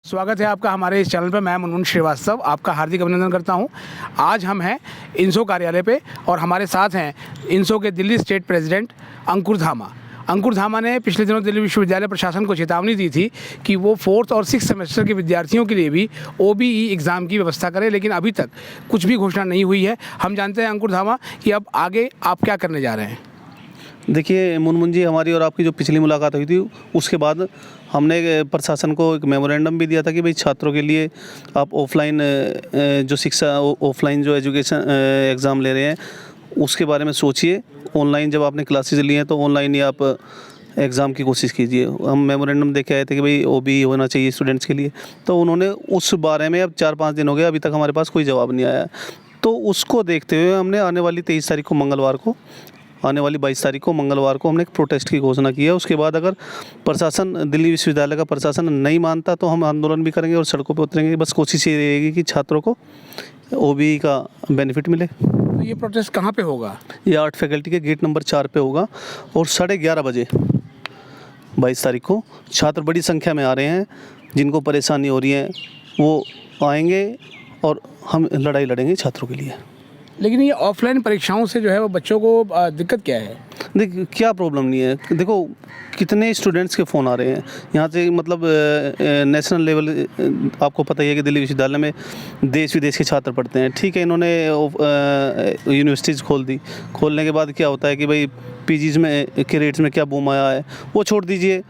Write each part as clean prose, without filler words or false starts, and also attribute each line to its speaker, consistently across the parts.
Speaker 1: स्वागत है आपका हमारे इस चैनल पे। मैं मुनमुन श्रीवास्तव आपका हार्दिक अभिनंदन करता हूं। आज हम हैं इंसो कार्यालय पे और हमारे साथ हैं इंसो के दिल्ली स्टेट प्रेसिडेंट अंकुर धामा। अंकुर धामा ने पिछले दिनों दिल्ली विश्वविद्यालय प्रशासन को चेतावनी दी थी कि वो 4th और 6th सेमेस्टर के विद्यार्थियों के लिए भी OBE एग्ज़ाम की व्यवस्था करें, लेकिन अभी तक कुछ भी घोषणा नहीं हुई है। हम जानते हैं अंकुर धामा कि अब आगे आप क्या करने जा रहे हैं।
Speaker 2: देखिए मुनमुन जी, हमारी और आपकी जो पिछली मुलाकात हुई थी उसके बाद हमने प्रशासन को एक मेमोरेंडम भी दिया था कि भाई छात्रों के लिए आप ऑफलाइन जो शिक्षा ऑफलाइन जो एजुकेशन एग्ज़ाम ले रहे हैं उसके बारे में सोचिए। ऑनलाइन जब आपने क्लासेस ली हैं तो ऑनलाइन ही आप एग्ज़ाम की कोशिश कीजिए। हम मेमोरेंडम देख के आए थे कि भाई OBE होना चाहिए स्टूडेंट्स के लिए, तो उन्होंने उस बारे में अब 4-5 दिन हो गए, अभी तक हमारे पास कोई जवाब नहीं आया। तो उसको देखते हुए हमने आने वाली 23 तारीख को मंगलवार को, आने वाली 22 तारीख को मंगलवार को हमने एक प्रोटेस्ट की घोषणा की है। उसके बाद अगर प्रशासन, दिल्ली विश्वविद्यालय का प्रशासन नहीं मानता तो हम आंदोलन भी करेंगे और सड़कों पर उतरेंगे। बस कोशिश ये रहेगी कि छात्रों को OBE का बेनिफिट मिले।
Speaker 1: तो ये प्रोटेस्ट कहाँ पे होगा?
Speaker 2: ये आर्ट फैकल्टी के गेट नंबर 4 पे होगा और 11:30 बजे 22 तारीख को छात्र बड़ी संख्या में आ रहे हैं। जिनको परेशानी हो रही है वो आएंगे और हम लड़ाई लड़ेंगे छात्रों के लिए।
Speaker 1: लेकिन ये ऑफलाइन परीक्षाओं से जो है वो बच्चों को दिक्कत क्या है?
Speaker 2: देख, क्या प्रॉब्लम नहीं है। देखो कितने स्टूडेंट्स के फ़ोन आ रहे हैं यहाँ से, मतलब नेशनल लेवल, आपको पता ही है कि दिल्ली विश्वविद्यालय में देश विदेश के छात्र पढ़ते हैं। ठीक है, इन्होंने यूनिवर्सिटीज़ खोल दी। खोलने के बाद क्या होता है कि भाई PGs में के रेट्स में क्या बूम आया है वो छोड़ दीजिए।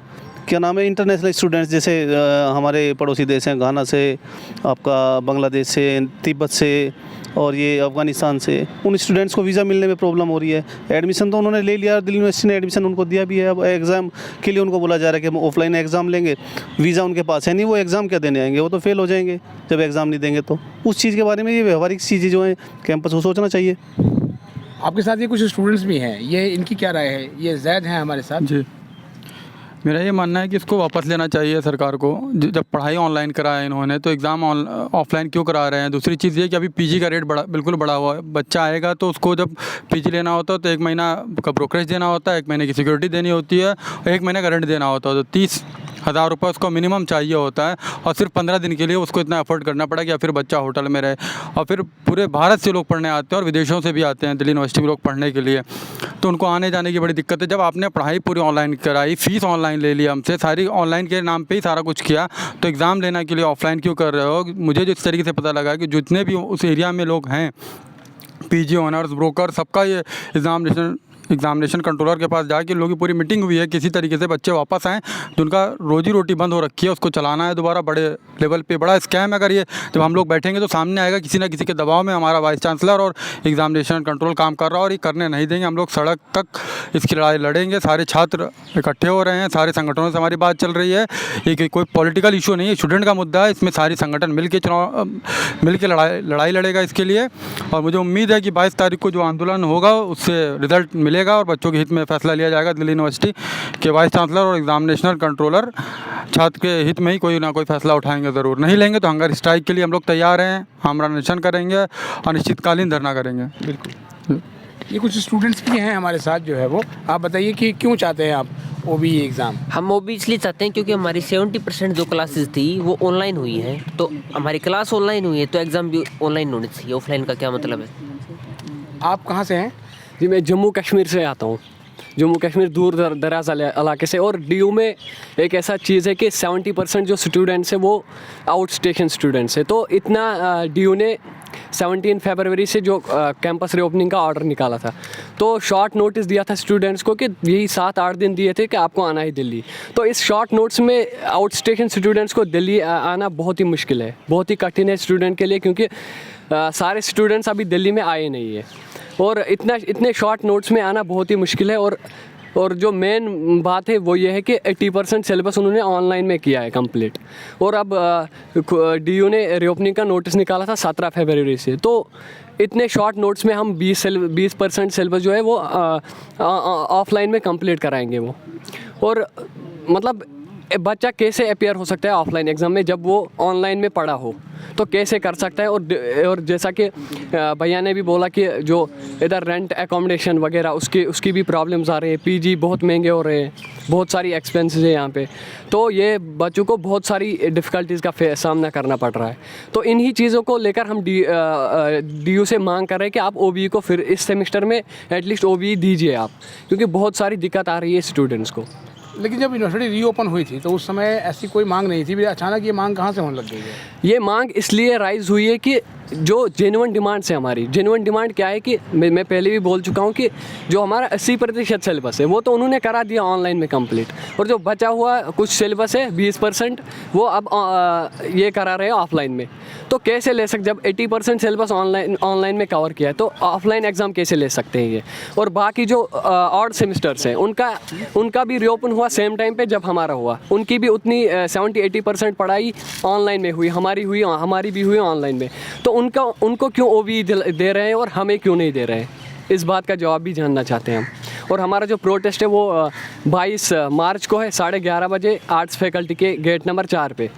Speaker 2: क्या नाम है, इंटरनेशनल स्टूडेंट्स जैसे हमारे पड़ोसी देश हैं, घाना से, आपका बांग्लादेश से, तिब्बत से और ये अफ़गानिस्तान से, उन स्टूडेंट्स को वीज़ा मिलने में प्रॉब्लम हो रही है। एडमिशन तो उन्होंने ले लिया, दिल्ली यूनिवर्सिटी ने एडमिशन उनको दिया भी है। अब एग्ज़ाम के लिए उनको बोला जा रहा है कि हम ऑफलाइन एग्ज़ाम लेंगे। वीज़ा उनके पास है नहीं, वो एग्ज़ाम क्या देने आएंगे? वो तो फेल हो जाएंगे जब एग्ज़ाम नहीं देंगे। तो उस चीज़ के बारे में ये व्यवहारिक चीज़ें जो हैं कैंपस को सोचना चाहिए।
Speaker 1: आपके साथ ये कुछ स्टूडेंट्स भी हैं, ये इनकी क्या राय है? ये जैद हैं हमारे साथ
Speaker 3: जी। मेरा ये मानना है कि इसको वापस लेना चाहिए सरकार को। जब पढ़ाई ऑनलाइन कराया इन्होंने तो एग्ज़ाम ऑफलाइन क्यों करा रहे हैं? दूसरी चीज़ ये कि अभी PG का रेट बिल्कुल बढ़ा हुआ है। बच्चा आएगा तो उसको जब PG लेना होता है तो 1 महीना का ब्रोकरेज देना होता है, 1 महीने की सिक्योरिटी देनी होती है और 1 महीने का रेंट देना होता है। तो 30,000 रुपये उसको मिनिमम चाहिए होता है और सिर्फ 15 दिन के लिए उसको इतना अफोर्ड करना पड़ेगा या फिर बच्चा होटल में रहे। और फिर पूरे भारत से लोग पढ़ने आते हैं और विदेशों से भी आते हैं दिल्ली यूनिवर्सिटी में लोग पढ़ने के लिए, तो उनको आने जाने की बड़ी दिक्कत है। जब आपने पढ़ाई पूरी ऑनलाइन कराई, फ़ीस ऑनलाइन ले लिया हमसे, सारी ऑनलाइन के नाम पे ही सारा कुछ किया, तो एग्ज़ाम लेने के लिए ऑफलाइन क्यों कर रहे हो? मुझे जो इस तरीके से पता लगा कि जितने भी उस एरिया में लोग हैं, PG ऑनर्स, ब्रोकर, सबका ये एग्ज़ामिनेशन कंट्रोलर के पास जाके लोगों की पूरी मीटिंग हुई है। किसी तरीके से बच्चे वापस आएँ, जिनका रोजी रोटी बंद हो रखी है, उसको चलाना है दोबारा बड़े लेवल पे। बड़ा स्कैम है। अगर ये जब हम लोग बैठेंगे तो सामने आएगा किसी ना किसी के दबाव में हमारा वाइस चांसलर और एग्ज़ामिनेशन कंट्रोल काम कर रहा है और ये करने नहीं देंगे। हम लोग सड़क तक इसकी लड़ाई लड़ेंगे। सारे छात्र इकट्ठे हो रहे हैं, सारे संगठनों से हमारी बात चल रही है। ये कोई पॉलिटिकल इशू नहीं है, स्टूडेंट का मुद्दा है। इसमें सारी संगठन मिल के लड़ाई लड़ेगा इसके लिए। और मुझे उम्मीद है कि 22 तारीख को जो आंदोलन होगा उससे रिज़ल्ट मिलेगा और बच्चों के हित में फैसला लिया जाएगा। दिल्ली यूनिवर्सिटी के वाइस चांसलर और एग्ज़ामिनेशनल कंट्रोलर छात्र के हित में ही कोई ना कोई फैसला उठाएंगे ज़रूर। नहीं लेंगे तो हंगर स्ट्राइक के लिए हम लोग तैयार हैं। हम निरीक्षण करेंगे, अनिश्चितकालीन धरना करेंगे।
Speaker 1: बिल्कुल। ये कुछ स्टूडेंट्स भी हैं हमारे साथ जो है वो, आप बताइए कि क्यों चाहते हैं आप OBE एग्ज़ाम?
Speaker 4: हम OBE इसलिए चाहते हैं क्योंकि हमारी 70% जो क्लासेस थी वो ऑनलाइन हुई हैं। तो हमारी क्लास ऑनलाइन हुई है तो एग्ज़ाम भी ऑनलाइन होनी चाहिए। ऑफलाइन का क्या मतलब है?
Speaker 1: आप कहाँ से हैं?
Speaker 5: जी, मैं जम्मू कश्मीर से आता हूँ। जम्मू कश्मीर दूर दराज इलाके से। और DU में एक ऐसा चीज़ है कि 70% जो स्टूडेंट्स हैं वो आउट स्टेशन स्टूडेंट्स हैं। तो इतना DU ने 17 फरवरी से जो कैंपस रीओपनिंग का ऑर्डर निकाला था, तो शॉर्ट नोटिस दिया था स्टूडेंट्स को कि यही 7-8 दिन दिए थे कि आपको आना है दिल्ली। तो इस शॉर्ट नोट्स में आउट स्टेशन स्टूडेंट्स को दिल्ली आना बहुत ही मुश्किल है, बहुत ही कठिन है स्टूडेंट के लिए, क्योंकि सारे स्टूडेंट्स अभी दिल्ली में आए नहीं है और इतने शॉर्ट नोट्स में आना बहुत ही मुश्किल है। और जो मेन बात है वो ये है कि 80% सिलेबस उन्होंने ऑनलाइन में किया है कंप्लीट। और अब DU ने रीओपनिंग का नोटिस निकाला था 17 फरवरी से। तो इतने शॉर्ट नोट्स में हम 20% सिलेबस जो है वो ऑफलाइन में कंप्लीट कराएंगे वो। और मतलब बच्चा कैसे अपेयर हो सकता है ऑफलाइन एग्ज़ाम में जब वो ऑनलाइन में पढ़ा हो? तो कैसे कर सकता है। और जैसा कि भैया ने भी बोला कि जो इधर रेंट एकोमोडेशन वगैरह उसकी भी प्रॉब्लम्स आ रही है, पीजी बहुत महंगे हो रहे हैं, बहुत सारी एक्सपेंसेस है यहाँ पे, तो ये बच्चों को बहुत सारी डिफ़िकल्टीज़ का सामना करना पड़ रहा है। तो इन्हीं चीज़ों को लेकर हम DU से मांग कर रहे हैं कि आप OBE को फिर इस सेमेस्टर में एटलीस्ट OBE दीजिए आप, क्योंकि बहुत सारी दिक्कत आ रही है स्टूडेंट्स को।
Speaker 1: लेकिन जब यूनिवर्सिटी रीओपन हुई थी तो उस समय ऐसी कोई मांग नहीं थी, अचानक ये मांग कहाँ से होने लग गई है?
Speaker 5: ये मांग इसलिए राइज़ हुई है कि जो जेन्युइन डिमांड्स है हमारी, जेन्युइन डिमांड क्या है कि मैं पहले भी बोल चुका हूँ कि जो हमारा 80% सिलेबस है वो तो उन्होंने करा दिया ऑनलाइन में कंप्लीट, और जो बचा हुआ कुछ सिलेबस है 20% वो अब ये करा रहे हैं ऑफलाइन में। तो कैसे ले सकते, जब 80% सिलेबस ऑनलाइन में कवर किया है तो ऑफलाइन एग्ज़ाम कैसे ले सकते हैं ये। और बाकी जो ऑड सेमेस्टर्स हैं उनका भी रीओपन हुआ सेम टाइम पे जब हमारा हुआ, उनकी भी उतनी 70-80% पढ़ाई ऑनलाइन में हुई, हमारी भी हुई ऑनलाइन में। तो उनको क्यों OBE दे रहे हैं और हमें क्यों नहीं दे रहे हैं, इस बात का जवाब भी जानना चाहते हैं हम। और हमारा जो प्रोटेस्ट है वो 22 मार्च को है 11:30 बजे आर्ट्स फैकल्टी के गेट नंबर 4 पे।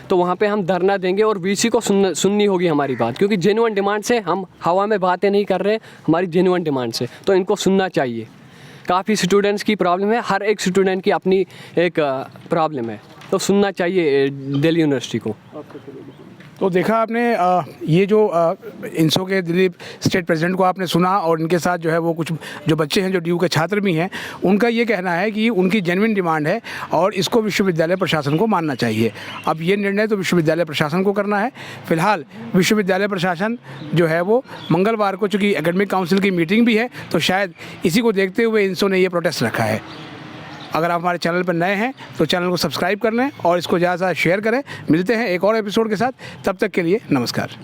Speaker 5: तो वहाँ पे हम धरना देंगे और VC को सुननी होगी हमारी बात, क्योंकि जेन्युइन डिमांड से हम हवा में बातें नहीं कर रहे, हमारी जेन्युइन डिमांड से, तो इनको सुनना चाहिए। काफ़ी स्टूडेंट्स की प्रॉब्लम है, हर एक स्टूडेंट की अपनी एक प्रॉब्लम है, तो सुनना चाहिए दिल्ली यूनिवर्सिटी को।
Speaker 1: तो देखा आपने ये जो इंसो के दिल्ली स्टेट प्रेसिडेंट को आपने सुना, और इनके साथ जो है वो कुछ जो बच्चे हैं जो DU के छात्र भी हैं, उनका ये कहना है कि उनकी जेन्युइन डिमांड है और इसको विश्वविद्यालय प्रशासन को मानना चाहिए। अब ये निर्णय तो विश्वविद्यालय प्रशासन को करना है। फिलहाल विश्वविद्यालय प्रशासन जो है वो मंगलवार को, चूँकि एकेडमिक काउंसिल की मीटिंग भी है, तो शायद इसी को देखते हुए इंसो ने ये प्रोटेस्ट रखा है। अगर आप हमारे चैनल पर नए हैं तो चैनल को सब्सक्राइब कर लें और इसको ज़्यादा से ज़्यादा शेयर करें। मिलते हैं एक और एपिसोड के साथ, तब तक के लिए नमस्कार।